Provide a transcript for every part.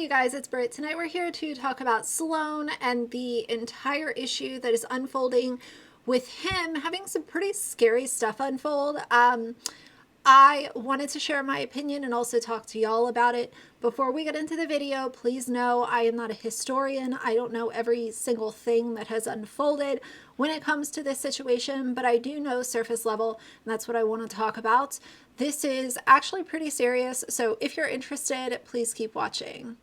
Hey guys, it's Britt. Tonight we're here to talk about Sloan and the entire issue that is unfolding with him having some pretty scary stuff unfold. I wanted to share my opinion and also talk to y'all about it. Before we get into the video, please know I am not a historian. I don't know every single thing that has unfolded when it comes to this situation, but I do know surface level, and that's what I want to talk about. This is actually pretty serious, so if you're interested, please keep watching.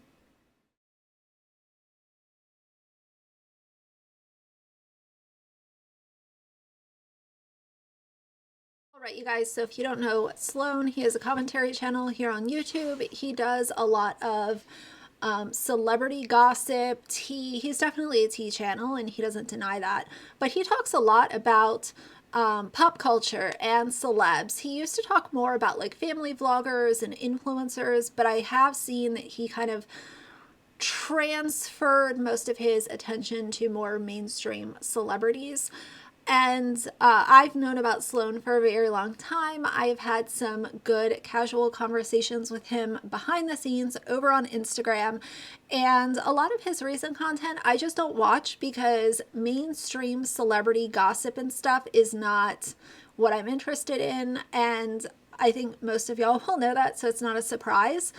Alright, you guys, so if you don't know Sloan, he has a commentary channel here on YouTube. He does a lot of celebrity gossip, tea. He's definitely a tea channel, and he doesn't deny that. But he talks a lot about pop culture and celebs. He used to talk more about like family vloggers and influencers, but I have seen that he kind of transferred most of his attention to more mainstream celebrities. And I've known about Sloan for a very long time. I've had some good casual conversations with him behind the scenes over on Instagram. And a lot of his recent content I just don't watch because mainstream celebrity gossip and stuff is not what I'm interested in. And I think most of y'all will know that, so it's not a surprise.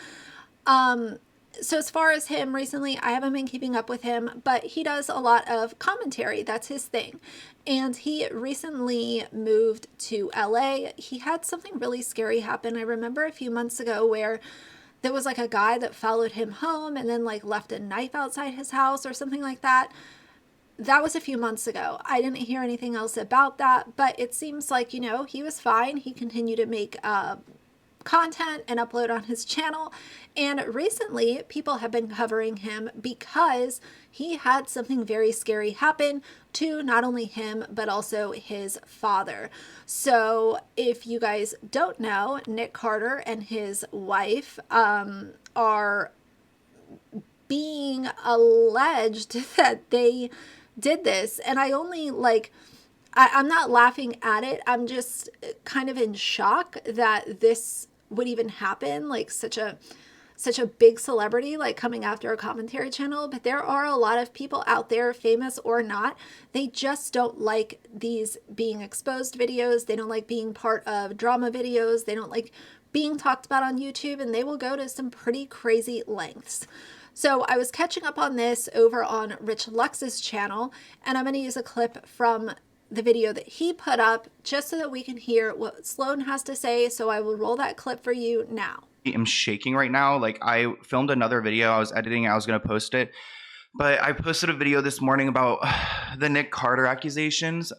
So as far as him recently, I haven't been keeping up with him, but he does a lot of commentary. That's his thing. And he recently moved to LA. He had something really scary happen. I remember a few months ago where there was like a guy that followed him home and then like left a knife outside his house or something like that. That was a few months ago. I didn't hear anything else about that, but it seems like, you know, he was fine. He continued to make content and upload on his channel, and recently people have been covering him because he had something very scary happen to not only him but also his father. So if you guys don't know, Nick Carter and his wife are being alleged that they did this, and I only I'm not laughing at it. I'm just kind of in shock that this would even happen, like such a big celebrity like coming after a commentary channel. But there are a lot of people out there, famous or not, they just don't like these being exposed videos. They don't like being part of drama videos. They don't like being talked about on YouTube, and they will go to some pretty crazy lengths. So I was catching up on this over on Rich Lux's channel, and I'm going to use a clip from the video that he put up just so that we can hear what Sloan has to say. So I will roll that clip for you now. I'm shaking right now. Like, I filmed another video. I was editing. I was going to post it. But I posted a video this morning about the Nick Carter accusations.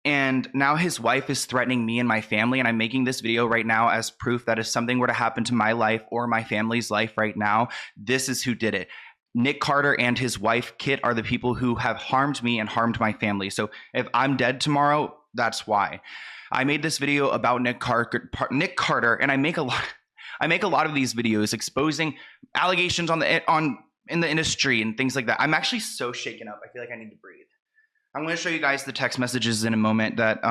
And now his wife is threatening me and my family. And I'm making this video right now as proof that if something were to happen to my life or my family's life right now, this is who did it. Nick Carter and his wife, Kit, are the people who have harmed me and harmed my family. So if I'm dead tomorrow, that's why. I made this video about Nick Carter, and I make a lot of these videos exposing allegations in the industry and things like that. I'm actually so shaken up. I feel like I need to breathe. I'm going to show you guys the text messages in a moment that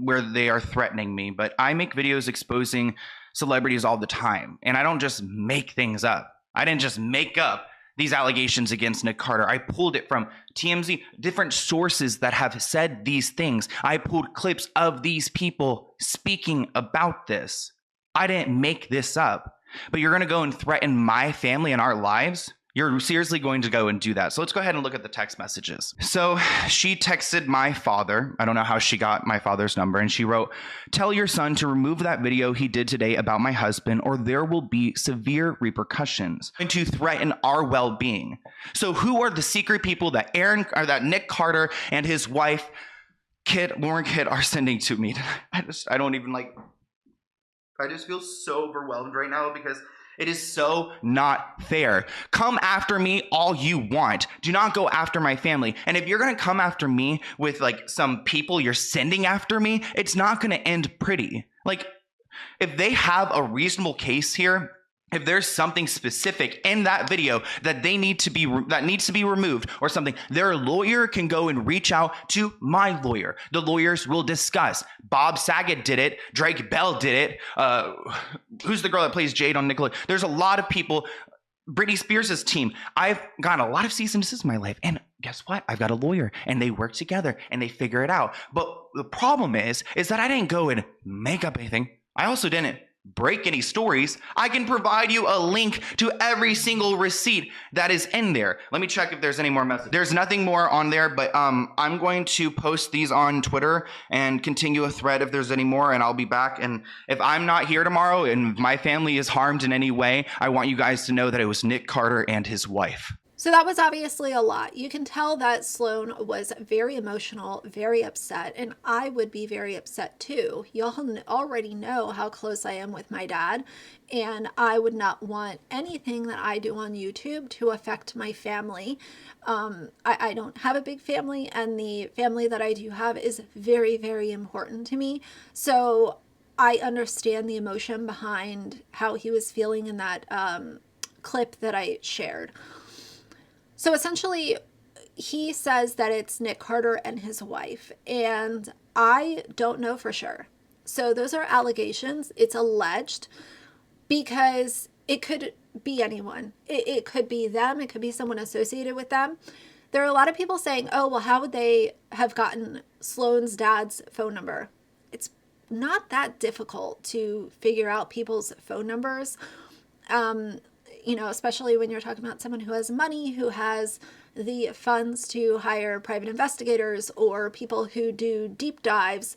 where they are threatening me. But I make videos exposing celebrities all the time, and I don't just make things up. I didn't just make up these allegations against Nick Carter. I pulled it from TMZ, different sources that have said these things. I pulled clips of these people speaking about this. I didn't make this up. But you're going to go and threaten my family and our lives? You're seriously going to go and do that. So let's go ahead and look at the text messages. So she texted my father. I don't know how she got my father's number. And she wrote, "Tell your son to remove that video he did today about my husband, or there will be severe repercussions, and to threaten our well-being." So who are the secret people that that Nick Carter and his wife, Lauren Kidd, are sending to me? I just feel so overwhelmed right now because it is so not fair. Come after me all you want. Do not go after my family. And if you're going to come after me with like some people you're sending after me, it's not going to end pretty. Like, if they have a reasonable case here, if there's something specific in that video that needs to be removed or something, their lawyer can go and reach out to my lawyer. The lawyers will discuss. Bob Saget did it. Drake Bell did it. Who's the girl that plays Jade on Nickelodeon? There's a lot of people. Britney Spears' team. I've gotten a lot of cease and desist in my life. And guess what? I've got a lawyer and they work together and they figure it out. But the problem is that I didn't go and make up anything. I also didn't break any stories. I can provide you a link to every single receipt that is in there. Let me check if there's any more messages. There's nothing more on there, but I'm going to post these on Twitter and continue a thread if there's any more, and I'll be back. And if I'm not here tomorrow and my family is harmed in any way, I want you guys to know that it was Nick Carter and his wife. So that was obviously a lot. You can tell that Sloan was very emotional, very upset, and I would be very upset too. Y'all already know how close I am with my dad, and I would not want anything that I do on YouTube to affect my family. I don't have a big family, and the family that I do have is very, very important to me. So I understand the emotion behind how he was feeling in that clip that I shared. So essentially, he says that it's Nick Carter and his wife, and I don't know for sure. So those are allegations. It's alleged because it could be anyone. It could be them. It could be someone associated with them. There are a lot of people saying, oh, well, how would they have gotten Sloan's dad's phone number? It's not that difficult to figure out people's phone numbers. Especially when you're talking about someone who has money, who has the funds to hire private investigators or people who do deep dives.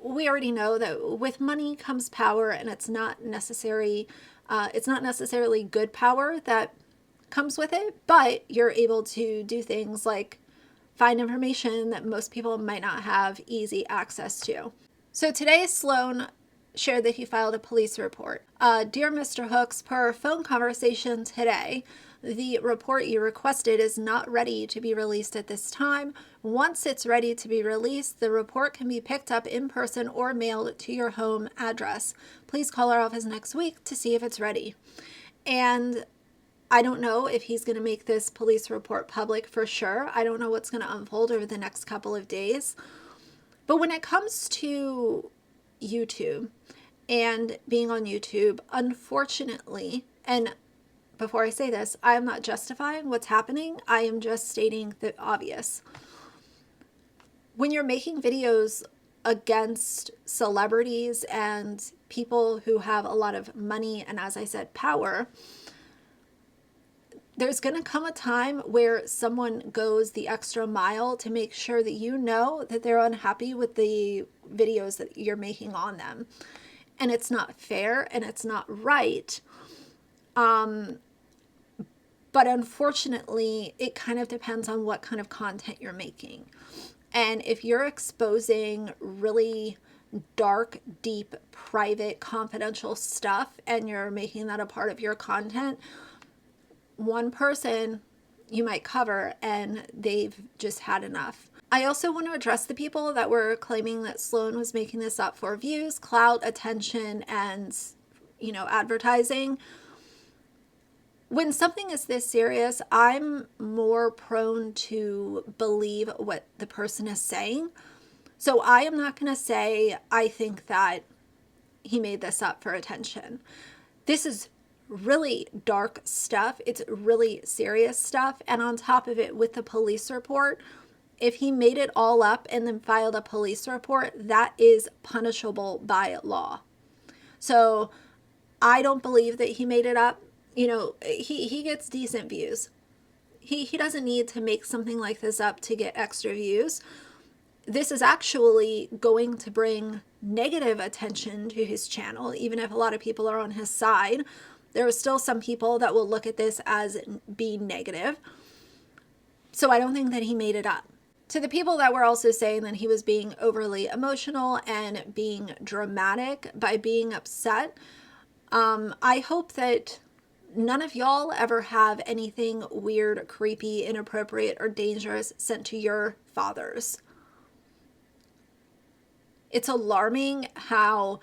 We already know that with money comes power, and it's not necessarily good power that comes with it, but you're able to do things like find information that most people might not have easy access to. So today, Sloan shared that he filed a police report. Dear Mr. Hooks, per phone conversation today, the report you requested is not ready to be released at this time. Once it's ready to be released, the report can be picked up in person or mailed to your home address. Please call our office next week to see if it's ready. And I don't know if he's going to make this police report public for sure. I don't know what's going to unfold over the next couple of days. But when it comes to YouTube and being on YouTube, unfortunately, and before I say this, I am not justifying what's happening. I am just stating the obvious. When you're making videos against celebrities and people who have a lot of money and, as I said, power, there's going to come a time where someone goes the extra mile to make sure that you know that they're unhappy with the videos that you're making on them. And it's not fair and it's not right. But unfortunately, it kind of depends on what kind of content you're making. And if you're exposing really dark, deep, private, confidential stuff and you're making that a part of your content, one person you might cover and they've just had enough. I also want to address the people that were claiming that Sloan was making this up for views, clout, attention, and, advertising. When something is this serious, I'm more prone to believe what the person is saying. So I am not going to say, I think that he made this up for attention. This is really dark stuff. It's really serious stuff. And on top of it, with the police report, if he made it all up and then filed a police report, that is punishable by law. So I don't believe that he made it up. He gets decent views. He doesn't need to make something like this up to get extra views. This is actually going to bring negative attention to his channel, even if a lot of people are on his side. There are still some people that will look at this as being negative. So I don't think that he made it up. To the people that were also saying that he was being overly emotional and being dramatic by being upset, I hope that none of y'all ever have anything weird, creepy, inappropriate, or dangerous sent to your fathers. It's alarming how,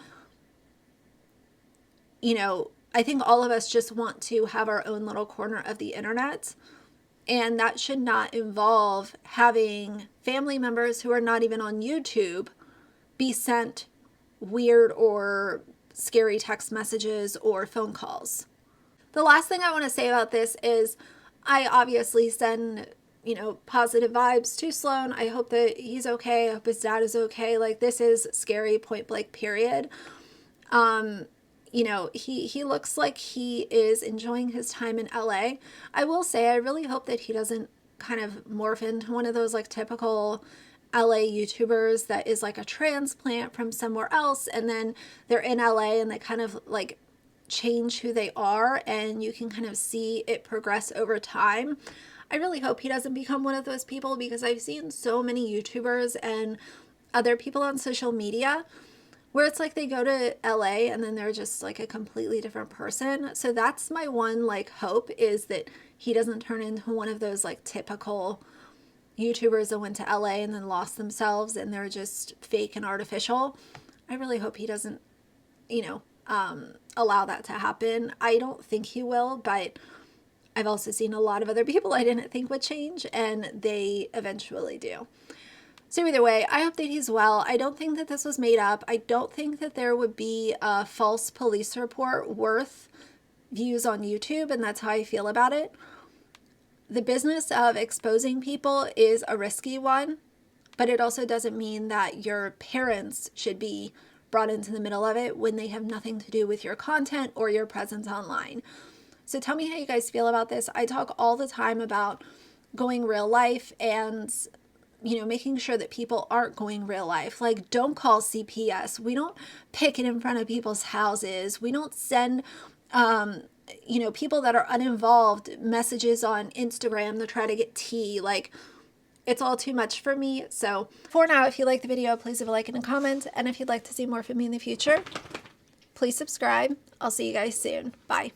I think all of us just want to have our own little corner of the internet. And that should not involve having family members who are not even on YouTube be sent weird or scary text messages or phone calls. The last thing I want to say about this is I obviously send, positive vibes to Sloan. I hope that he's okay. I hope his dad is okay. Like, this is scary, point blank, period. He looks like he is enjoying his time in LA. I will say, I really hope that he doesn't kind of morph into one of those like typical LA YouTubers that is like a transplant from somewhere else, and then they're in LA and they kind of like change who they are, and you can kind of see it progress over time. I really hope he doesn't become one of those people, because I've seen so many YouTubers and other people on social media where it's like they go to LA and then they're just like a completely different person. So that's my one like hope, is that he doesn't turn into one of those like typical YouTubers that went to LA and then lost themselves and they're just fake and artificial. I really hope he doesn't, allow that to happen. I don't think he will, but I've also seen a lot of other people I didn't think would change, and they eventually do. So either way, I hope that he's well. I don't think that this was made up. I don't think that there would be a false police report worth views on YouTube, and that's how I feel about it. The business of exposing people is a risky one, but it also doesn't mean that your parents should be brought into the middle of it when they have nothing to do with your content or your presence online. So tell me how you guys feel about this. I talk all the time about going real life and making sure that people aren't going real life. Like, don't call CPS. We don't picket in front of people's houses. We don't send, people that are uninvolved messages on Instagram to try to get tea. Like, it's all too much for me. So for now, if you like the video, please leave a like and a comment. And if you'd like to see more from me in the future, please subscribe. I'll see you guys soon. Bye.